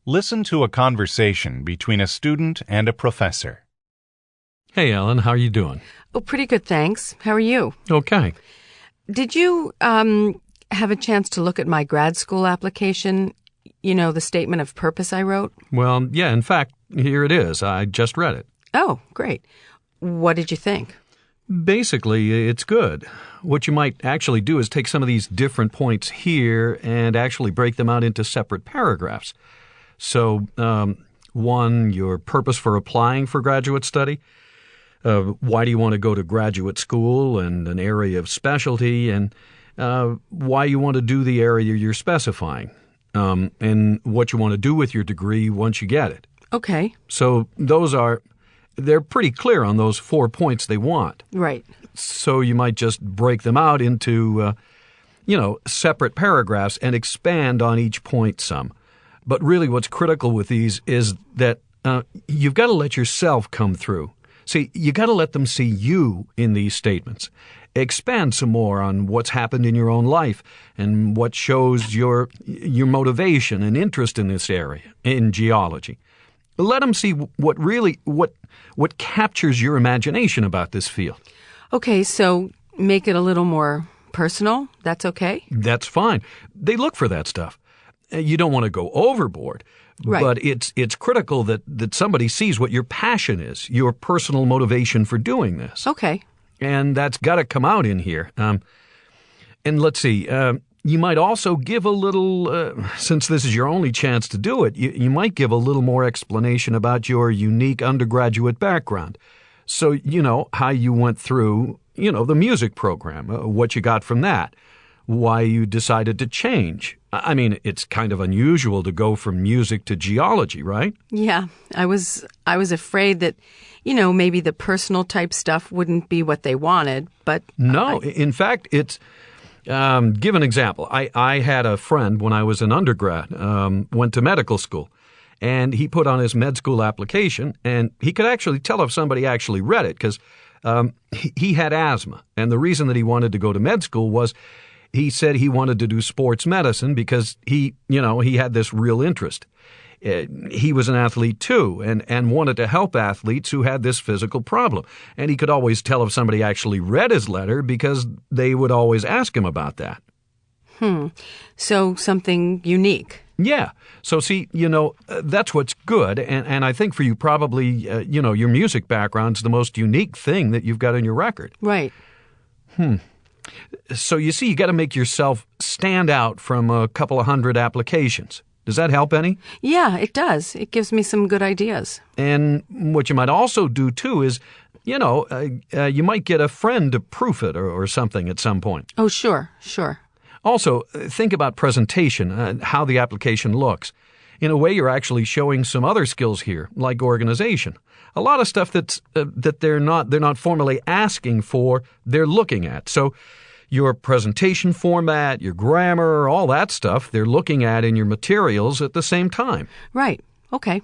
Listen to a conversation between a student and a professor. Hey, Ellen, how are you doing? Oh, pretty good, thanks. How are you? Okay. Did you have a chance to look at my grad school application? You know, the statement of purpose I wrote? Well, yeah, in fact, here it is. I just read it. Oh, great. What did you think? Basically, it's good. What you might actually do is take some of these different points here and actually break them out into separate paragraphs. So, 1, your purpose for applying for graduate study. Why do you want to go to graduate school and an area of specialty, and why you want to do the area you're specifying, and what you want to do with your degree once you get it. Okay. So they're pretty clear on those 4 points they want. Right. So you might just break them out into, separate paragraphs and expand on each point some. But really what's critical with these is that you've got to let yourself come through. See, you got to let them see you in these statements. Expand some more on what's happened in your own life and what shows your motivation and interest in this area, in geology. Let them see what captures your imagination about this field. Okay, so make it a little more personal. That's okay? That's fine. They look for that stuff. You don't want to go overboard, right. But it's critical that somebody sees what your passion is, your personal motivation for doing this. Okay. And that's got to come out in here. And let's see, you might also give a little, since this is your only chance to do it, you might give a little more explanation about your unique undergraduate background. So, how you went through, the music program, what you got from that, why you decided to change. I mean, it's kind of unusual to go from music to geology, right? Yeah, I was afraid that, maybe the personal type stuff wouldn't be what they wanted, but... No, in fact, it's... give an example. I had a friend when I was an undergrad, went to medical school, and he put on his med school application, and he could actually tell if somebody actually read it, because he had asthma. And the reason that he wanted to go to med school was he said he wanted to do sports medicine because he had this real interest. He was an athlete too and wanted to help athletes who had this physical problem. And he could always tell if somebody actually read his letter because they would always ask him about that. So something unique. Yeah. So see, that's what's good. And I think for you probably, your music background's the most unique thing that you've got in your record. Right. So you see, you got to make yourself stand out from a couple of hundred applications. Does that help any? Yeah, it does. It gives me some good ideas. And what you might also do, too, is, you might get a friend to proof it or something at some point. Oh, sure. Also, think about presentation, how the application looks. In a way, you're actually showing some other skills here, like organization. A lot of stuff that they're not formally asking for, they're looking at. So your presentation format, your grammar, all that stuff, they're looking at in your materials at the same time. Right. Okay.